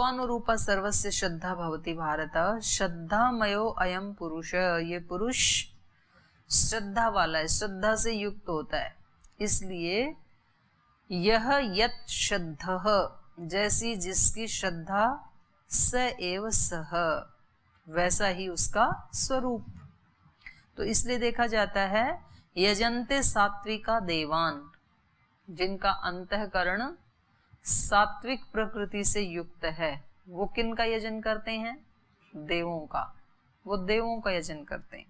तत्वानुरूपा सर्वस्य श्रद्धा भवति भारत। श्रद्धामयो अयम पुरुष, ये पुरुष श्रद्धा वाला है, श्रद्धा से युक्त होता है। इसलिए यह यत् श्रद्धः, जैसी जिसकी श्रद्धा, स एव सह, वैसा ही उसका स्वरूप। तो इसलिए देखा जाता है यजन्ते सात्विका देवान, जिनका अंतःकरण सात्विक प्रकृति से युक्त है, वो किन का यजन करते हैं? देवों का। वो देवों का यजन करते हैं।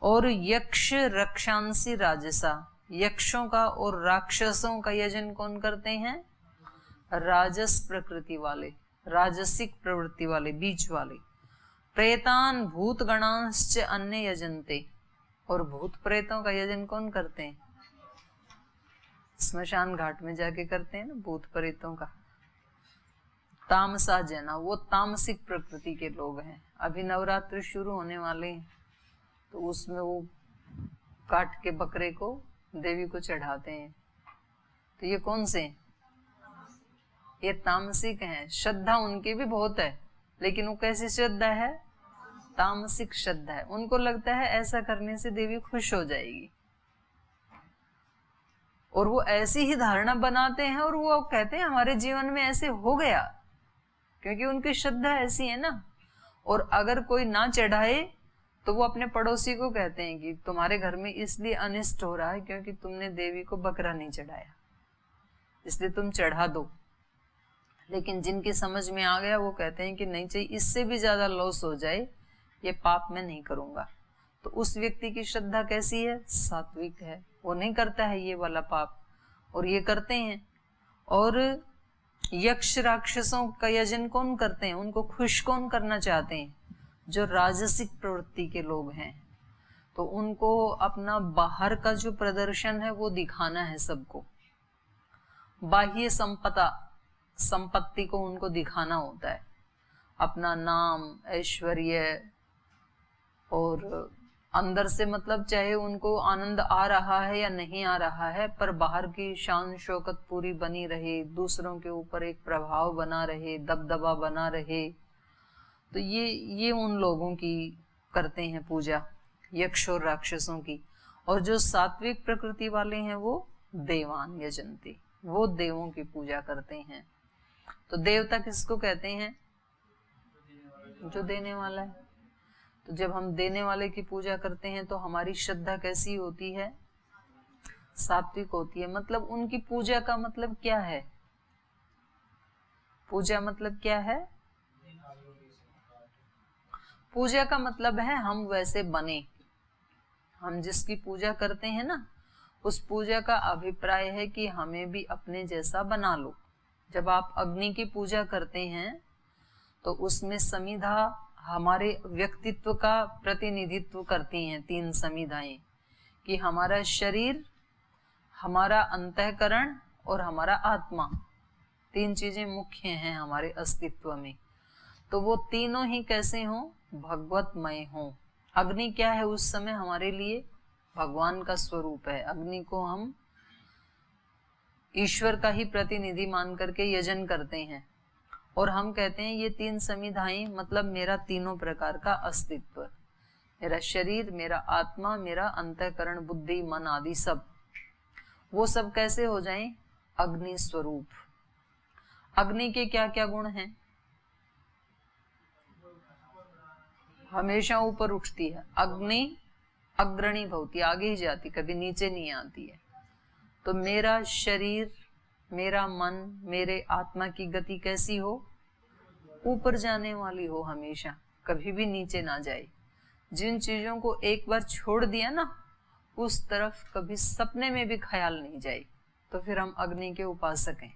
और यक्ष रक्षांसी राजसा, यक्षों का और राक्षसों का यजन कौन करते हैं? राजस प्रकृति वाले, राजसिक प्रवृत्ति वाले, बीच वाले। प्रेतान भूत गणांश्च अन्य यजन्ते, और भूत प्रेतों का यजन कौन करते हैं? स्मशान घाट में जाके करते हैं ना भूत प्रेतों का। तामसा जना, वो तामसिक प्रकृति के लोग हैं। अभी नवरात्र शुरू होने वाले हैं, तो उसमें वो काट के बकरे को देवी को चढ़ाते हैं। तो ये कौन से हैं? ये तामसिक हैं। श्रद्धा उनकी भी बहुत है, लेकिन वो कैसी श्रद्धा है? तामसिक श्रद्धा है। उनको लगता है ऐसा करने से देवी खुश हो जाएगी, और वो ऐसी ही धारणा बनाते हैं, और वो कहते हैं हमारे जीवन में ऐसे हो गया, क्योंकि उनकी श्रद्धा ऐसी है ना। और अगर कोई ना चढ़ाए तो वो अपने पड़ोसी को कहते हैं कि तुम्हारे घर में इसलिए अनिष्ट हो रहा है क्योंकि तुमने देवी को बकरा नहीं चढ़ाया, इसलिए तुम चढ़ा दो। लेकिन जिनकी समझ में आ गया वो कहते हैं कि नहीं चाहिए, इससे भी ज्यादा लॉस हो जाए, ये पाप मैं नहीं करूंगा। तो उस व्यक्ति की श्रद्धा कैसी है? सात्विक है। वो नहीं करता है ये वाला पाप, और ये करते हैं। और यक्ष राक्षसों का यजन कौन करते हैं? उनको खुश कौन करना चाहते हैं? जो राजसिक प्रवृत्ति के लोग हैं। तो उनको अपना बाहर का जो प्रदर्शन है वो दिखाना है सबको, बाह्य संपत्ति को उनको दिखाना होता है, अपना नाम, ऐश्वर्य। और अंदर से मतलब चाहे उनको आनंद आ रहा है या नहीं आ रहा है, पर बाहर की शान शौकत पूरी बनी रहे, दूसरों के ऊपर एक प्रभाव बना रहे, दबदबा बना रहे। तो ये उन लोगों की करते हैं पूजा, यक्ष और राक्षसों की। और जो सात्विक प्रकृति वाले हैं वो देवान यजन्ते, वो देवों की पूजा करते हैं। तो देवता किसको कहते हैं? जो देने वाला है। तो जब हम देने वाले की पूजा करते हैं तो हमारी श्रद्धा कैसी होती है? सात्विक होती है। मतलब उनकी पूजा का मतलब क्या है? पूजा मतलब क्या है? पूजा का मतलब है हम वैसे बने। हम जिसकी पूजा करते हैं ना, उस पूजा का अभिप्राय है कि हमें भी अपने जैसा बना लो। जब आप अग्नि की पूजा करते हैं तो उसमें समिधा हमारे व्यक्तित्व का प्रतिनिधित्व करती हैं। 3 समिधाएं, कि हमारा शरीर, हमारा अंतःकरण और हमारा आत्मा, 3 चीजें मुख्य हैं हमारे अस्तित्व में। तो वो तीनों ही कैसे हों? भगवतमय हों। अग्नि क्या है उस समय हमारे लिए? भगवान का स्वरूप है। अग्नि को हम ईश्वर का ही प्रतिनिधि मान करके यजन करते हैं। और हम कहते हैं ये 3 समिधाएं मतलब मेरा तीनों प्रकार का अस्तित्व, मेरा शरीर, मेरा आत्मा, मेरा अंतःकरण, बुद्धि, मन आदि सब, वो सब कैसे हो जाएं? अग्नि स्वरूप। अग्नि के क्या क्या गुण हैं? हमेशा ऊपर उठती है। अग्नि अग्रणी भवती, आगे ही जाती, कभी नीचे नहीं आती है। तो मेरा शरीर, मेरा मन, मेरे आत्मा की गति कैसी हो? ऊपर जाने वाली हो, हमेशा कभी भी नीचे ना जाए। जिन चीजों को एक बार छोड़ दिया ना, उस तरफ कभी सपने में भी ख्याल नहीं जाए। तो फिर हम अग्नि के उपासक हैं।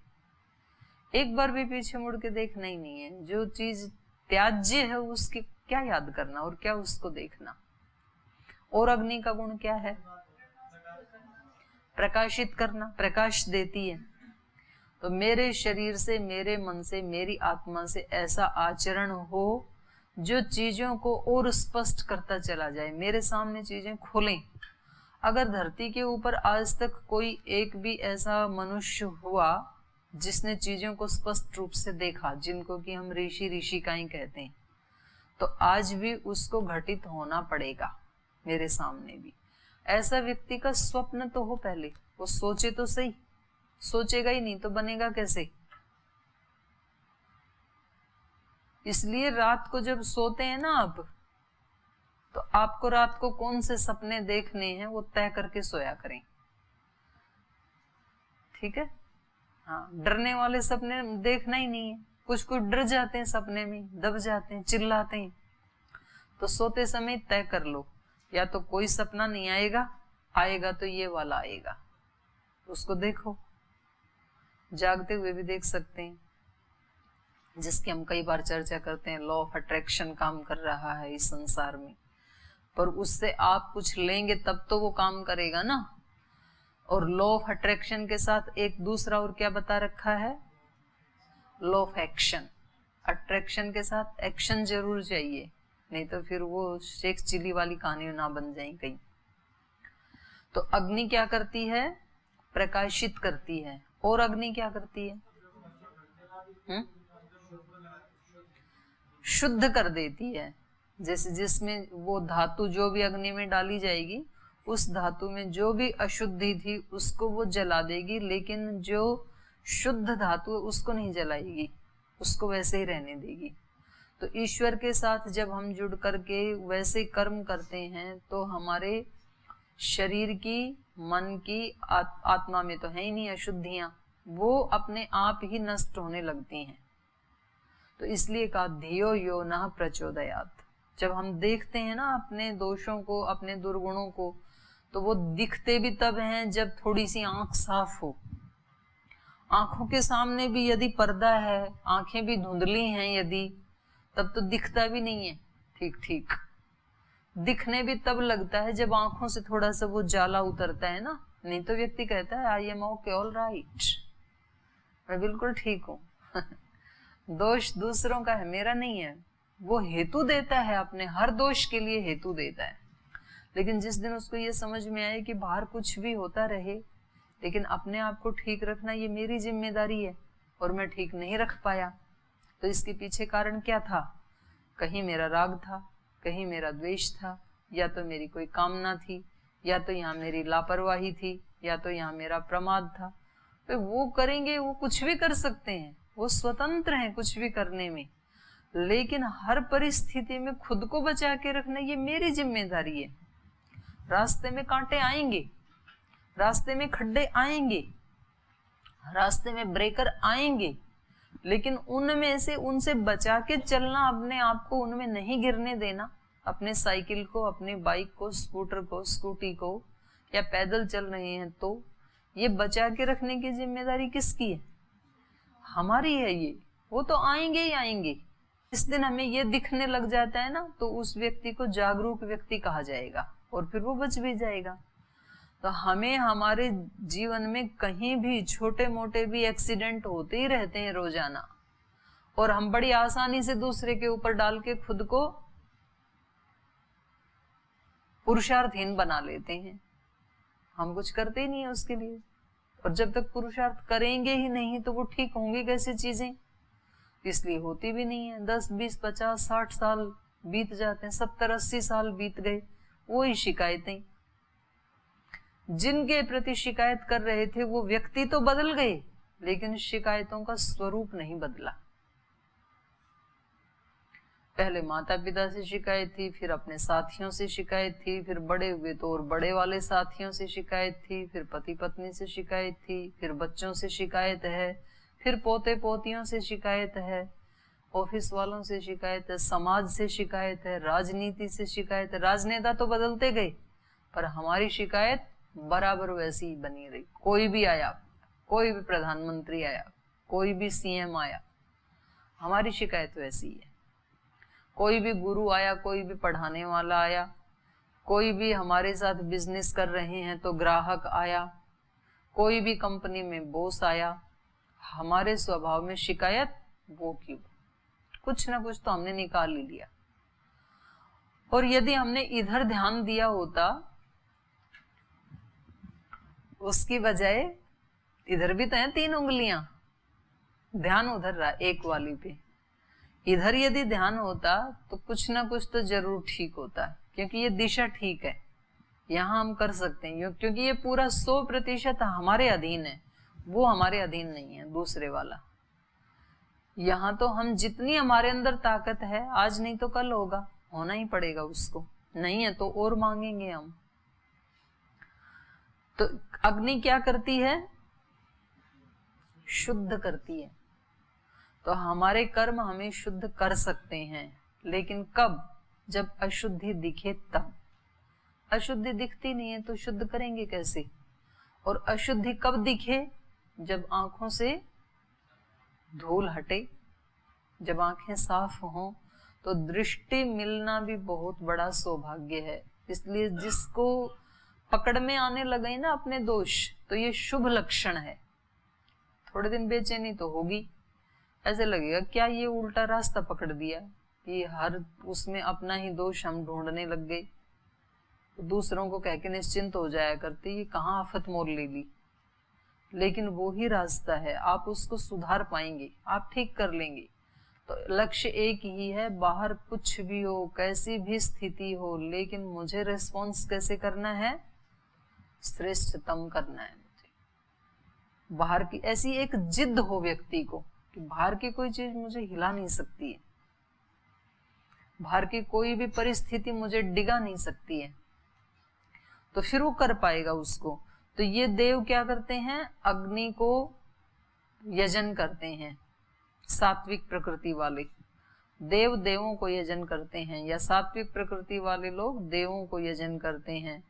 एक बार भी पीछे मुड़ के देखना ही नहीं है। जो चीज त्याज्य है उसकी क्या याद करना और क्या उसको देखना। और अग्नि का गुण क्या है? प्रकाशित करना, प्रकाश देती है। तो मेरे शरीर से, मेरे मन से, मेरी आत्मा से ऐसा आचरण हो जो चीजों को और स्पष्ट करता चला जाए, मेरे सामने चीजें खुलें। अगर धरती के ऊपर आज तक कोई एक भी ऐसा मनुष्य हुआ जिसने चीजों को स्पष्ट रूप से देखा, जिनको कि हम ऋषि ऋषिकाएं कहते हैं, तो आज भी उसको घटित होना पड़ेगा मेरे सामने भी। ऐसा व्यक्ति का स्वप्न तो हो, पहले वो सोचे तो सही, सोचेगा ही नहीं तो बनेगा कैसे। इसलिए रात को जब सोते हैं ना आप, तो आपको रात को कौन से सपने देखने हैं वो तय करके सोया करें, ठीक है। हाँ, डरने वाले सपने देखना ही नहीं है। कुछ कुछ डर जाते हैं सपने में, दब जाते हैं, चिल्लाते हैं, तो सोते समय तय कर लो, या तो कोई सपना नहीं आएगा, आएगा तो ये वाला आएगा, उसको देखो। जागते हुए भी देख सकते हैं, जिसकी हम कई बार चर्चा करते हैं। लॉ ऑफ अट्रैक्शन काम कर रहा है इस संसार में, पर उससे आप कुछ लेंगे तब तो वो काम करेगा ना। और लॉ ऑफ अट्रैक्शन के साथ एक दूसरा और क्या बता रखा है, लॉ ऑफ एक्शन। अट्रैक्शन के साथ एक्शन जरूर चाहिए, नहीं तो फिर वो शेख चिली वाली कहानी ना बन जाए कहीं। तो अग्नि क्या करती है, प्रकाशित करती है। और अग्नि क्या करती है, शुद्ध कर देती है। जैसे जिसमें वो धातु जो भी अग्नि में डाली जाएगी, उस धातु में जो भी अशुद्धि थी उसको वो जला देगी, लेकिन जो शुद्ध धातु है उसको नहीं जलाएगी, उसको वैसे ही रहने देगी। तो ईश्वर के साथ जब हम जुड़ करके वैसे कर्म करते हैं, तो हमारे शरीर की, मन की, आत्मा में तो है ही नहीं अशुद्धियां, वो अपने आप ही नष्ट होने लगती हैं। तो इसलिए कहा धियो यो न प्रचोदयात। जब हम देखते हैं ना अपने दोषों को, अपने दुर्गुणों को, तो वो दिखते भी तब हैं जब थोड़ी सी आंख साफ हो। आंखों के सामने भी यदि पर्दा है, आंखें भी धुंधली हैं यदि, तब तो दिखता भी नहीं है ठीक ठीक। दिखने भी तब लगता है जब आंखों से थोड़ा सा वो जाला उतरता है ना, नहीं तो व्यक्ति कहता है I am okay, all right, मैं बिल्कुल ठीक हूँ। दोष दूसरों का है, मेरा नहीं है। वो हेतु देता है, अपने हर दोष के लिए हेतु देता है। लेकिन जिस दिन उसको ये समझ में आए कि बाहर कुछ भी होता रहे, लेकिन अपने आप को ठीक रखना ये मेरी जिम्मेदारी है, और मैं ठीक नहीं रख पाया, तो इसके पीछे कारण क्या था? कहीं मेरा राग था, कहीं मेरा द्वेष था, या तो मेरी कोई कामना थी, या तो यहाँ मेरी लापरवाही थी, या तो यहाँ मेरा प्रमाद था। तो वो करेंगे, वो कुछ भी कर सकते हैं, वो स्वतंत्र हैं कुछ भी करने में, लेकिन हर परिस्थिति में खुद को बचा के रखना ये मेरी जिम्मेदारी है। रास्ते में कांटे आएंगे, रास्ते में खड्डे आएंगे, रास्ते में ब्रेकर आएंगे, लेकिन उनमें से उनसे बचा के चलना, अपने आप को उनमें नहीं गिरने देना। अपने साइकिल को, अपनी बाइक को, स्कूटर को, स्कूटी को, या पैदल चल रहे हैं तो ये बचा के रखने की जिम्मेदारी किसकी है? हमारी है ये। वो तो आएंगे ही आएंगे। इस दिन हमें ये दिखने लग जाता है ना, तो उस व्यक्ति को जागरूक व्यक्ति कहा जाएगा, और फिर वो बच भी जाएगा। तो हमें हमारे जीवन में कहीं भी छोटे मोटे भी एक्सीडेंट होते ही रहते हैं रोजाना, और हम बड़ी आसानी से दूसरे के ऊपर डाल के खुद को पुरुषार्थहीन बना लेते हैं। हम कुछ करते ही नहीं है उसके लिए, और जब तक पुरुषार्थ करेंगे ही नहीं तो वो ठीक होंगी कैसी चीजें? इसलिए होती भी नहीं है। 10, 20, 50, 60 साल बीत जाते हैं, 70, 80 साल बीत गए, वही शिकायतें। जिनके प्रति शिकायत कर रहे थे वो व्यक्ति तो बदल गए, लेकिन शिकायतों का स्वरूप नहीं बदला। पहले माता पिता से शिकायत थी, फिर अपने साथियों से शिकायत थी, फिर बड़े हुए तो और बड़े वाले साथियों से शिकायत थी, फिर पति पत्नी से शिकायत थी, फिर बच्चों से शिकायत है, फिर पोते पोतियों से शिकायत है, ऑफिस वालों से शिकायत है, समाज से शिकायत है, राजनीति से शिकायत है। राजनेता तो बदलते गए, पर हमारी शिकायत बराबर वैसी ही बनी रही। कोई भी आया, कोई भी प्रधानमंत्री आया, कोई भी सीएम आया, हमारी शिकायत वैसी है। कोई भी गुरु आया, कोई भी पढ़ाने वाला आया, कोई भी हमारे साथ बिजनेस कर रहे हैं तो ग्राहक आया, कोई भी कंपनी में बॉस आया, हमारे स्वभाव में शिकायत वो क्यों? कुछ ना कुछ तो हमने निकाल ही लिया। और यदि हमने इधर ध्यान दिया होता, उसकी बजाय इधर भी तो है 3 उंगलियां, ध्यान उधर रहा एक वाली पे। इधर यदि ध्यान होता तो कुछ ना कुछ तो जरूर ठीक होता, क्योंकि ये दिशा ठीक है, यहाँ हम कर सकते हैं, क्योंकि ये पूरा 100% हमारे अधीन है, वो हमारे अधीन नहीं है दूसरे वाला। यहाँ तो हम जितनी हमारे अंदर ताकत है, आज नहीं तो कल होगा, होना ही पड़ेगा उसको, नहीं है तो और मांगेंगे हम। तो अग्नि क्या करती है? शुद्ध करती है। तो हमारे कर्म हमें शुद्ध कर सकते हैं, लेकिन कब? जब अशुद्धि दिखे तब। अशुद्धि दिखती नहीं है तो शुद्ध करेंगे कैसे? और अशुद्धि कब दिखे? जब आंखों से धूल हटे, जब आंखें साफ हों, तो दृष्टि मिलना भी बहुत बड़ा सौभाग्य है। इसलिए जिसको पकड़ में आने लगे ना अपने दोष, तो ये शुभ लक्षण है। थोड़े दिन बेचैनी तो होगी, ऐसे लगेगा क्या ये उल्टा रास्ता पकड़ दिया, कि हर उसमें अपना ही दोष हम ढूंढने लग गए। तो दूसरों को कह के निश्चिंत हो जाया करते, ये कहाँ आफत मोल ले ली। लेकिन वो ही रास्ता है, आप उसको सुधार पाएंगे, आप ठीक कर लेंगे। तो लक्ष्य एक ही है, बाहर कुछ भी हो, कैसी भी स्थिति हो, लेकिन मुझे रिस्पॉन्स कैसे करना है? श्रेष्ठतम करना है मुझे। बाहर की ऐसी एक जिद हो व्यक्ति को कि बाहर की कोई चीज मुझे हिला नहीं सकती है, बाहर की कोई भी परिस्थिति मुझे डिगा नहीं सकती है, तो फिर वो कर पाएगा उसको। तो ये देव क्या करते हैं? अग्नि को यजन करते हैं। सात्विक प्रकृति वाले देव देवों को यजन करते हैं, या सात्विक प्रकृति वाले लोग देवों को यजन करते हैं।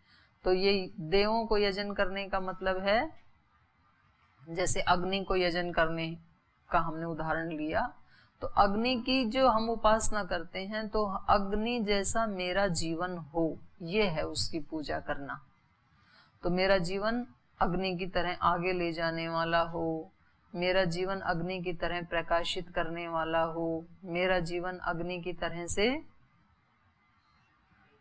तो ये देवों को यजन करने का मतलब है, जैसे अग्नि को यजन करने का हमने उदाहरण लिया, तो अग्नि की जो हम उपासना करते हैं, तो अग्नि जैसा मेरा जीवन हो, ये है उसकी पूजा करना। तो मेरा जीवन अग्नि की तरह आगे ले जाने वाला हो, मेरा जीवन अग्नि की तरह प्रकाशित करने वाला हो, मेरा जीवन अग्नि की तरह से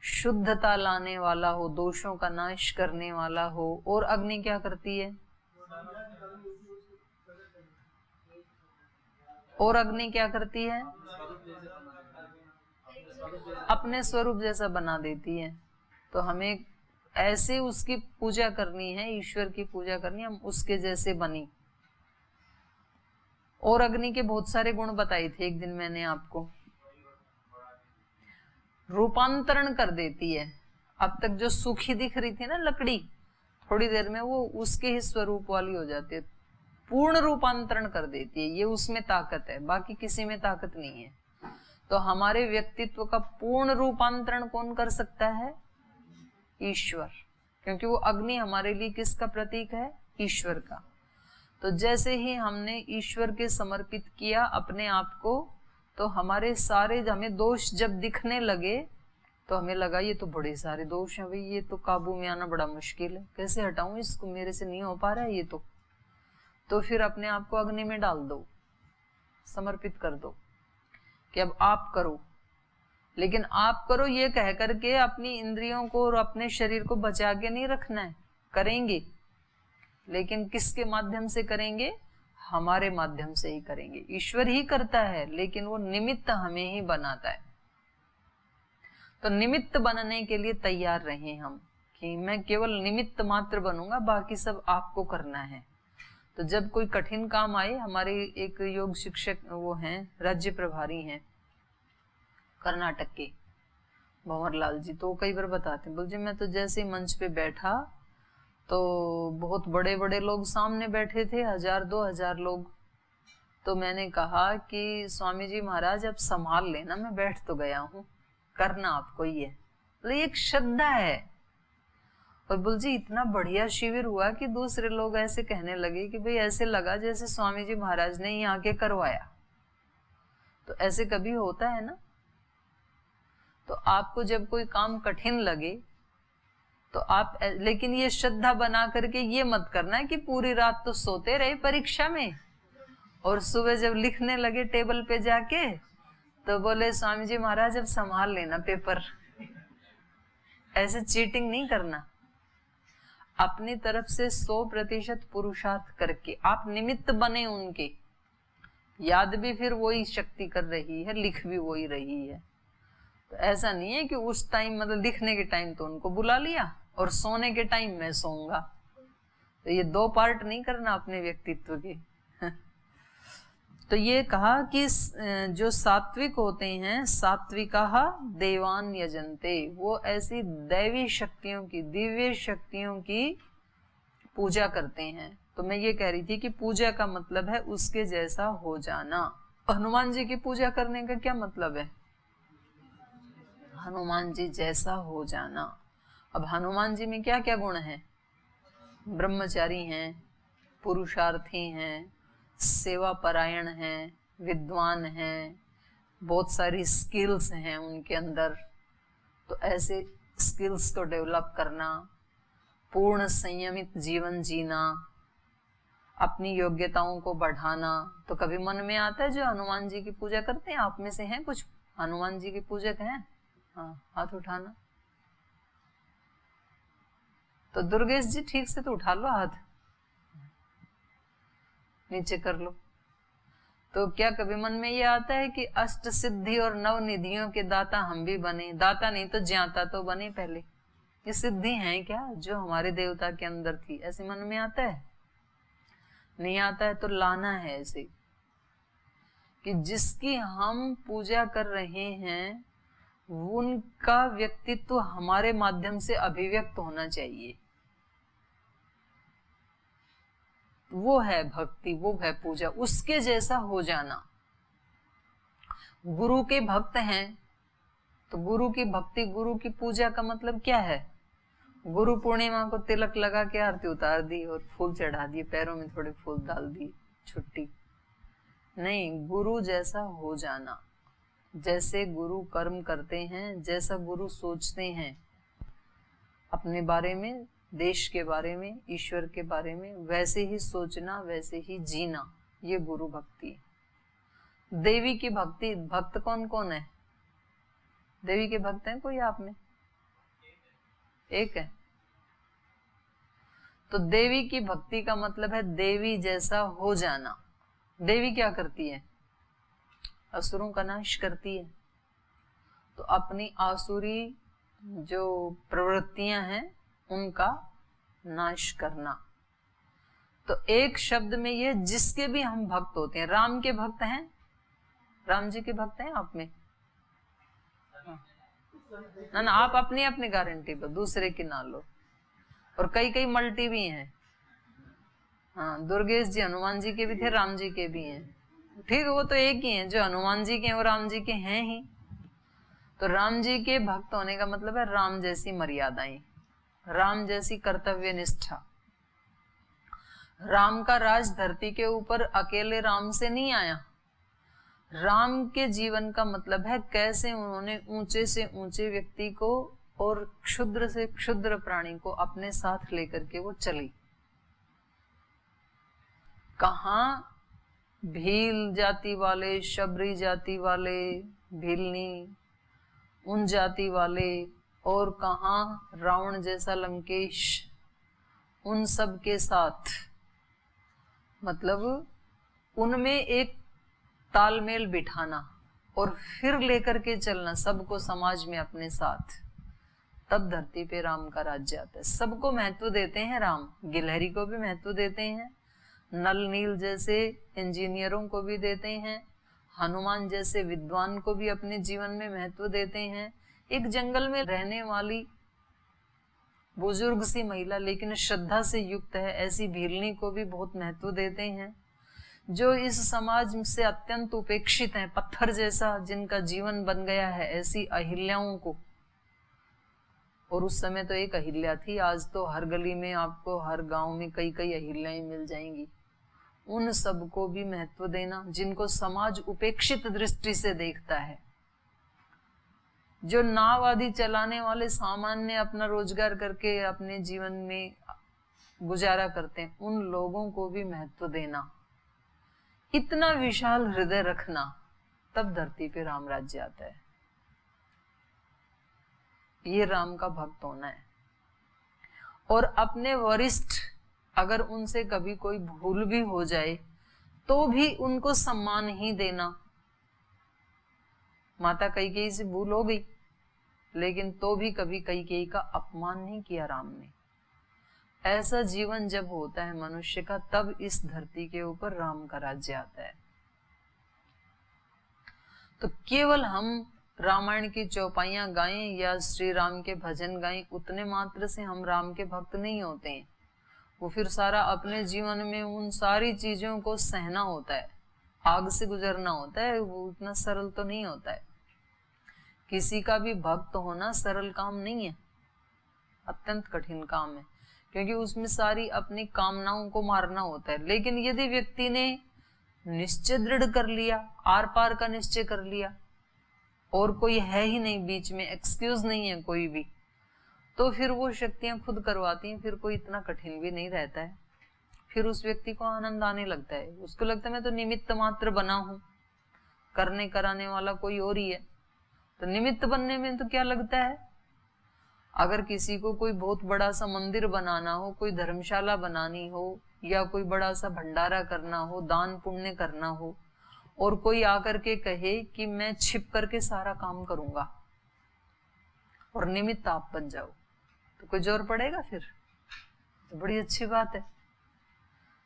शुद्धता लाने वाला हो, दोषों का नाश करने वाला हो। और अग्नि क्या करती है? और अग्नि क्या करती है? अपने स्वरूप जैसा बना देती है। तो हमें ऐसे उसकी पूजा करनी है, ईश्वर की पूजा करनी है, हम उसके जैसे बनी। और अग्नि के बहुत सारे गुण बताए थे एक दिन मैंने आपको। रूपांतरण कर देती है। अब तक जो सूखी दिख रही थी ना लकड़ी, थोड़ी देर में वो उसके ही स्वरूप वाली हो जाती है, पूर्ण रूपांतरण कर देती है। ये उसमें ताकत है, बाकी किसी में ताकत नहीं है। तो हमारे व्यक्तित्व का पूर्ण रूपांतरण कौन कर सकता है? ईश्वर। क्योंकि वो अग्नि हमारे लिए किसका प्रतीक है? ईश्वर का। तो जैसे ही हमने ईश्वर के समर्पित किया अपने आप को, तो हमारे सारे हमें दोष जब दिखने लगे, तो हमें लगा ये तो बड़े सारे दोष हैं भाई, ये तो काबू में आना बड़ा मुश्किल है, कैसे हटाऊं इसको, मेरे से नहीं हो पा रहा है ये तो फिर अपने आप को अग्नि में डाल दो, समर्पित कर दो कि अब आप करो। लेकिन आप करो ये कह करके अपनी इंद्रियों को और अपने शरीर को बचा के नहीं रखना है, करेंगे, लेकिन किसके माध्यम से करेंगे? हमारे माध्यम से ही करेंगे। ईश्वर ही करता है, लेकिन वो निमित्त हमें ही बनाता है। तो निमित्त बनने के लिए तैयार रहें हम, कि मैं केवल निमित्त मात्र बनूंगा, बाकी सब आपको करना है। तो जब कोई कठिन काम आए, हमारे एक योग शिक्षक वो हैं, राज्य प्रभारी हैं कर्नाटक के, भंवरलाल जी, तो कई बार बताते हैं, बोल जी मैं तो जैसे ही मंच पे बैठा तो बहुत बड़े बड़े लोग सामने बैठे थे, 1000-2000 लोग। तो मैंने कहा कि स्वामी जी महाराज अब संभाल लेना, मैं बैठ तो गया हूँ, करना आपको ही है। तो एक श्रद्धा है। और बोल जी इतना बढ़िया शिविर हुआ कि दूसरे लोग ऐसे कहने लगे कि भाई ऐसे लगा जैसे स्वामी जी महाराज ने ही आके करवाया। तो ऐसे कभी होता है ना। तो आपको जब कोई काम कठिन लगे तो आप, लेकिन ये श्रद्धा बना करके ये मत करना है कि पूरी रात तो सोते रहे परीक्षा में और सुबह जब लिखने लगे टेबल पे जाके तो बोले स्वामी जी महाराज अब संभाल लेना पेपर। ऐसे चीटिंग नहीं करना। अपनी तरफ से 100% पुरुषार्थ करके आप निमित्त बने उनके, याद भी फिर वही शक्ति कर रही है, लिख भी वही रही है। तो ऐसा नहीं है कि उस टाइम मतलब लिखने के टाइम तो उनको बुला लिया और सोने के टाइम मैं सोऊंगा। तो ये दो पार्ट नहीं करना अपने व्यक्तित्व के। तो ये कहा कि जो सात्विक होते हैं, सात्विकाः देवान यजन्ते, वो ऐसी दैवी शक्तियों की, दिव्य शक्तियों की पूजा करते हैं। तो मैं ये कह रही थी कि पूजा का मतलब है उसके जैसा हो जाना। हनुमान जी की पूजा करने का क्या मतलब है? हनुमान जी जैसा हो जाना। अब हनुमान जी में क्या क्या गुण हैं? ब्रह्मचारी हैं, पुरुषार्थी हैं, सेवा परायण हैं, विद्वान हैं, बहुत सारी स्किल्स हैं उनके अंदर। तो ऐसे स्किल्स को डेवलप करना, पूर्ण संयमित जीवन जीना, अपनी योग्यताओं को बढ़ाना। तो कभी मन में आता है जो हनुमान जी की पूजा करते हैं, आप में से हैं कुछ हनुमान जी के पूजक हैं? हाँ, हाथ उठाना। तो दुर्गेश जी ठीक से तो उठा लो हाथ, नीचे कर लो। तो क्या कभी मन में ये आता है कि अष्ट सिद्धि और नव निधियों के दाता हम भी बने? दाता नहीं तो ज्ञाता तो बने पहले। ये सिद्धि हैं क्या जो हमारे देवता के अंदर थी? ऐसे मन में आता है? नहीं आता है तो लाना है ऐसे कि जिसकी हम पूजा कर रहे हैं उनका व्यक्तित्व हमारे माध्यम से अभिव्यक्त होना चाहिए। वो है भक्ति, वो है पूजा, उसके जैसा हो जाना। गुरु के भक्त हैं तो गुरु की भक्ति, गुरु की पूजा का मतलब क्या है? गुरु पूर्णिमा को तिलक लगा के आरती उतार दी और फूल चढ़ा दिए, पैरों में थोड़े फूल डाल दिए, छुट्टी नहीं। गुरु जैसा हो जाना, जैसे गुरु कर्म करते हैं, जैसा गुरु सोचते हैं अपने बारे में, देश के बारे में, ईश्वर के बारे में, वैसे ही सोचना, वैसे ही जीना, ये गुरु भक्ति। देवी की भक्ति, भक्त कौन कौन है? देवी के भक्त हैं कोई आप में? एक है। तो देवी की भक्ति का मतलब है देवी जैसा हो जाना। देवी क्या करती है? असुरों का नाश करती है। तो अपनी आसुरी जो प्रवृत्तियां हैं उनका नाश करना। तो एक शब्द में ये जिसके भी हम भक्त होते हैं। राम के भक्त हैं? राम जी के भक्त हैं आप में? ना ना, आप अपनी अपनी गारंटी पर, दूसरे की ना लो। और कई कई मल्टी भी हैं। हाँ, दुर्गेश जी हनुमान जी के भी थे, राम जी के भी हैं। ठीक है, वो तो एक ही हैं, जो हनुमान जी के हैं वो राम जी के हैं ही। तो राम जी के भक्त होने का मतलब है राम जैसी मर्यादाएं, राम जैसी कर्तव्य निष्ठा। राम का राज धरती के ऊपर अकेले राम से नहीं आया। राम के जीवन का मतलब है कैसे उन्होंने ऊंचे से ऊंचे व्यक्ति को और क्षुद्र से क्षुद्र प्राणी को अपने साथ लेकर के वो चली। कहां भील जाति वाले, शबरी जाति वाले, भीलनी उन जाति वाले, और कहां रावण जैसा लंकेश, उन सब के साथ, मतलब उनमें एक तालमेल बिठाना और फिर लेकर के चलना सबको समाज में अपने साथ। तब धरती पे राम का राज्य आता है। सबको महत्व देते हैं राम, गिलहरी को भी महत्व देते हैं, नल नील जैसे इंजीनियरों को भी देते हैं, हनुमान जैसे विद्वान को भी अपने जीवन में महत्व देते हैं। एक जंगल में रहने वाली बुजुर्ग सी महिला लेकिन श्रद्धा से युक्त है, ऐसी भीलनी को भी बहुत महत्व देते हैं। जो इस समाज से अत्यंत उपेक्षित हैं, पत्थर जैसा जिनका जीवन बन गया है, ऐसी अहिल्याओं को। और उस समय तो एक अहिल्या थी, आज तो हर गली में आपको, हर गांव में कई कई अहिल्याएं मिल जाएंगी। उन सबको भी महत्व देना जिनको समाज उपेक्षित दृष्टि से देखता है। जो नाव आदि चलाने वाले सामान्य अपना रोजगार करके अपने जीवन में गुजारा करते हैं, उन लोगों को भी महत्व देना। इतना विशाल हृदय रखना, तब धरती पे राम राज्य आता है। ये राम का भक्त होना है। और अपने वरिष्ठ अगर उनसे कभी कोई भूल भी हो जाए तो भी उनको सम्मान ही देना। माता कैकेयी से भूल हो गई, लेकिन तो भी कभी कैकेयी का अपमान नहीं किया राम ने। ऐसा जीवन जब होता है मनुष्य का, तब इस धरती के ऊपर राम का राज्य आता है। तो केवल हम रामायण की चौपाइयां गाएं या श्री राम के भजन गाएं, उतने मात्र से हम राम के भक्त नहीं होते हैं। वो फिर सारा अपने जीवन में उन सारी चीजों को सहना होता है, आग से गुजरना होता है। वो उतना सरल तो नहीं होता है। किसी का भी भक्त होना सरल काम नहीं है, अत्यंत कठिन काम है, क्योंकि उसमें सारी अपनी कामनाओं को मारना होता है। लेकिन यदि व्यक्ति ने निश्चय दृढ़ कर लिया, आर पार का निश्चय कर लिया, और कोई है ही नहीं बीच में, एक्सक्यूज नहीं है कोई भी, तो फिर वो शक्तियां खुद करवाती हैं। फिर कोई इतना कठिन भी नहीं रहता है। फिर उस व्यक्ति को आनंद आने लगता है। उसको लगता है मैं तो निमित्त मात्र बना हूं, करने कराने वाला कोई और ही है। तो निमित्त बनने में तो क्या लगता है? अगर किसी को कोई बहुत बड़ा सा मंदिर बनाना हो, कोई धर्मशाला बनानी हो, या कोई बड़ा सा भंडारा करना हो, दान पुण्य करना हो, और कोई आकर के कहे कि मैं छिप करके सारा काम करूंगा और निमित्त आप बन जाओ, तो कोई जोर पड़ेगा? फिर तो बड़ी अच्छी बात है।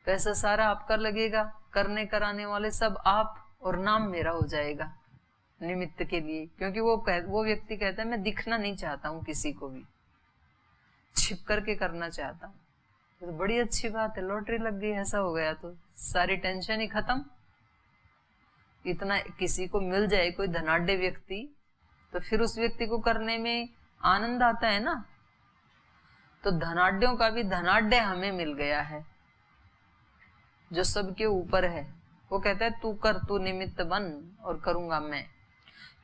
पैसा सारा आपका लगेगा, करने कराने वाले सब आप, और नाम मेरा हो जाएगा निमित्त के लिए। क्योंकि वो व्यक्ति कहता है मैं दिखना नहीं चाहता हूं किसी को भी, छिप करके करना चाहता हूं। तो बड़ी अच्छी बात है, लॉटरी लग गई। ऐसा हो गया तो सारी टेंशन ही खत्म। इतना किसी को मिल जाए कोई धनाढ्य व्यक्ति, तो फिर उस व्यक्ति को करने में आनंद आता है ना। तो धनाढ्यों का भी धनाढ्य हमें मिल गया है, जो सबके ऊपर है। वो कहता है तू कर, तू निमित्त बन और करूंगा मैं।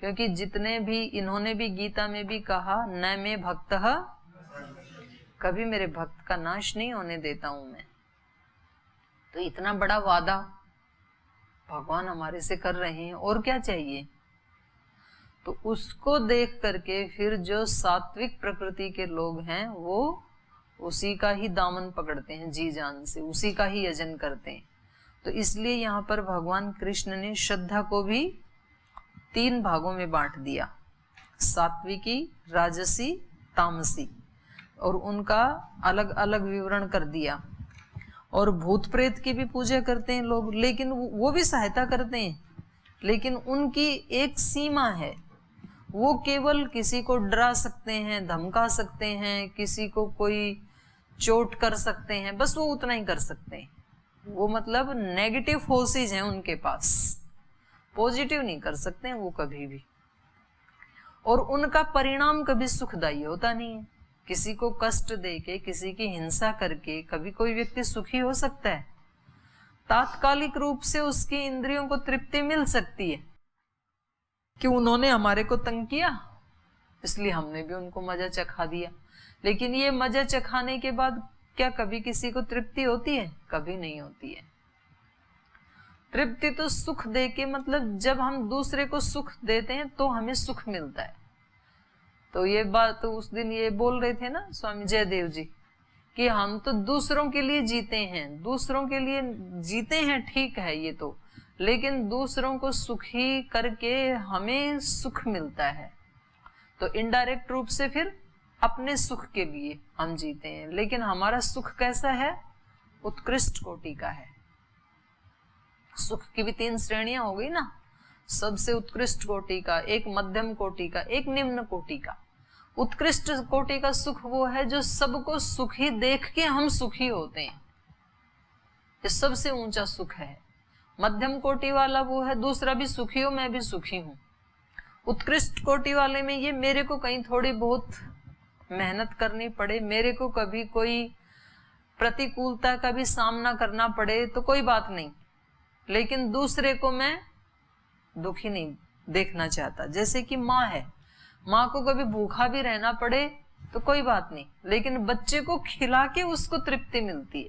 क्योंकि जितने भी, इन्होंने भी गीता में भी कहा, न मैं भक्तः, कभी मेरे भक्त का नाश नहीं होने देता हूं मैं। तो इतना बड़ा वादा भगवान हमारे से कर रहे हैं, और क्या चाहिए? तो उसको देख करके फिर जो सात्विक प्रकृति के लोग हैं, वो उसी का ही दामन पकड़ते हैं जी जान से, उसी का ही यजन करते हैं। तो इसलिए यहाँ पर भगवान कृष्ण ने श्रद्धा को भी 3 भागों में बांट दिया, सात्विकी, राजसी, तामसी, और उनका अलग अलग विवरण कर दिया। और भूत प्रेत की भी पूजा करते हैं लोग, लेकिन वो भी सहायता करते हैं, लेकिन उनकी एक सीमा है। वो केवल किसी को डरा सकते हैं, धमका सकते हैं, किसी को कोई चोट कर सकते हैं, बस वो उतना ही कर सकते हैं। वो मतलब नेगेटिव फोर्सेज हैं उनके पास, पॉजिटिव नहीं कर सकते हैं वो कभी भी। और उनका परिणाम कभी सुखदायी होता नहीं है। किसी को कष्ट देके, किसी की हिंसा करके कभी कोई व्यक्ति सुखी हो सकता है? तात्कालिक रूप से उसकी इंद्रियों को तृप्ति मिल सकती है कि उन्होंने हमारे को तंग किया, इसलिए हमने भी उनको मजा चखा दिया। लेकिन ये मजा चखाने के बाद क्या कभी किसी को तृप्ति होती है? कभी नहीं होती है। तृप्ति तो सुख दे के, मतलब जब हम दूसरे को सुख देते हैं तो हमें सुख मिलता है। तो ये बात तो उस दिन ये बोल रहे थे ना स्वामी जयदेव जी, कि हम तो दूसरों के लिए जीते हैं, दूसरों के लिए जीते हैं, ठीक है ये तो, लेकिन दूसरों को सुखी करके हमें सुख मिलता है। तो इनडायरेक्ट रूप से फिर अपने सुख के लिए हम जीते हैं। लेकिन हमारा सुख कैसा है? उत्कृष्ट कोटि का है। सुख की भी 3 श्रेणियां हो गई ना, सबसे उत्कृष्ट कोटि का, एक मध्यम कोटि का, एक निम्न कोटि का। उत्कृष्ट कोटि का सुख वो है जो सबको सुखी देख के हम सुखी होते हैं, ये सबसे ऊंचा सुख है। मध्यम कोटि वाला वो है दूसरा भी सुखी हो, मैं भी सुखी हूं। उत्कृष्ट कोटि वाले में ये मेरे को कहीं थोड़ी बहुत मेहनत करनी पड़े, मेरे को कभी कोई प्रतिकूलता का भी सामना करना पड़े तो कोई बात नहीं, लेकिन दूसरे को मैं दुखी नहीं देखना चाहता। जैसे कि माँ है, माँ को कभी भूखा भी रहना पड़े तो कोई बात नहीं, लेकिन बच्चे को खिला के उसको तृप्ति मिलती है,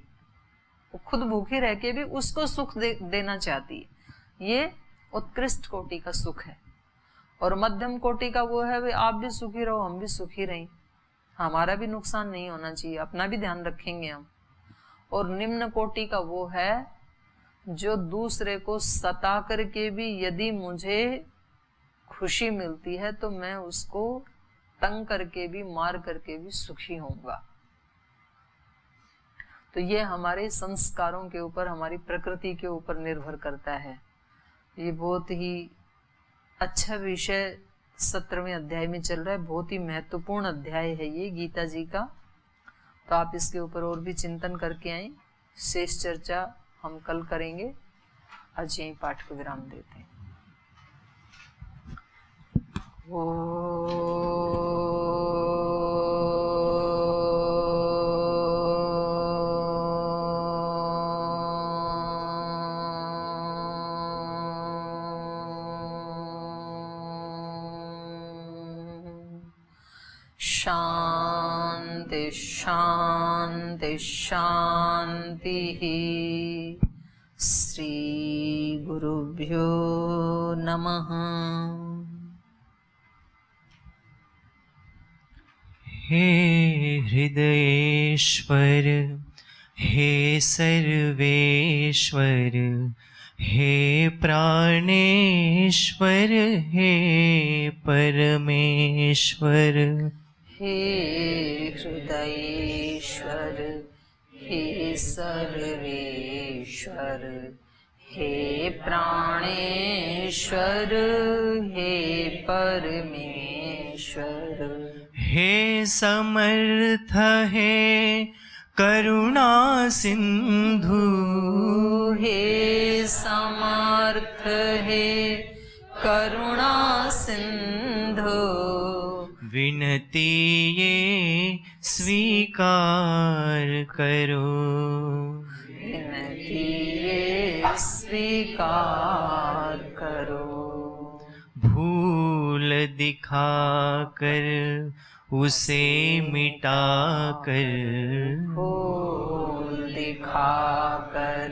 वो खुद भूखी रह के भी उसको सुख देना चाहती है। ये उत्कृष्ट कोटि का सुख है। और मध्यम कोटि का वो है आप भी सुखी रहो, हम भी सुखी रहें, हमारा भी नुकसान नहीं होना चाहिए, अपना भी ध्यान रखेंगे हम। और निम्न कोटि का वो है जो दूसरे को सता करके भी यदि मुझे खुशी मिलती है तो मैं उसको तंग करके भी, मार करके भी सुखी होऊंगा। तो ये हमारे संस्कारों के ऊपर, हमारी प्रकृति के ऊपर निर्भर करता है। ये बहुत ही अच्छा विषय 17वें अध्याय में चल रहा है। बहुत ही महत्वपूर्ण अध्याय है ये गीता जी का। तो आप इसके ऊपर और भी चिंतन करके आए। शेष चर्चा हम कल करेंगे। आज यहीं पाठ को विराम देते हैं। शांति शांति शांति। श्री गुरुभ्यो नमः। हे हृदयेश्वर, हे सर्वेश्वर, हे प्राणेश्वर, हे परमेश्वर। हे हृदयेश्वर, हे सर्वेश्वर, हे प्राणेश्वर, हे परमेश्वर। हे समर्थ, हे करुणा सिंधु, हे समर्थ, हे करुणा सिंधु। विनती ये स्वीकार करो, विनती ये स्वीकार करो। भूल दिखाकर उसे मिटाकर, भूल दिखाकर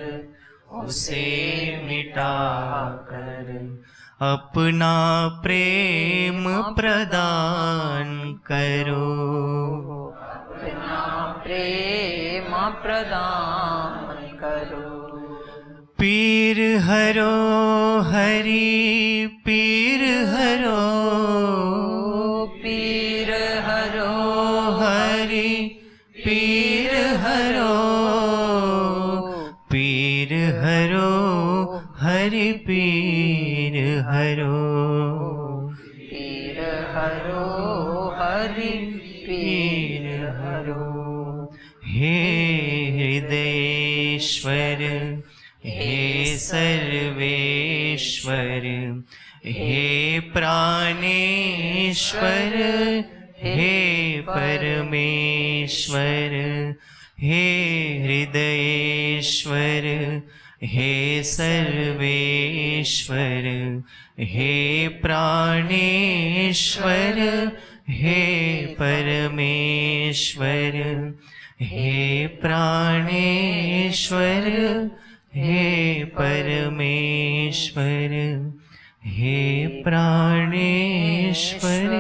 उसे मिटाकर अपना प्रेम प्रदान करो, अपना प्रेम प्रदान करो। पीर हरो हरि, पीर हरो, पीर हरो हरि, पीर हरो, पीर हरो हरि, पीर हरो, पीर हरो हरि, पीर हरो। हे हृदयेश्वर, हे सर्वेश्वर, हे प्राणेश्वर, हे परमेश्वर। हे हृदयेश्वर, हे सर्वेश्वर, हे प्राणेश्वर, हे परमेश्वर। हे प्राणेश्वर, हे परमेश्वर, हे प्राणेश्वर।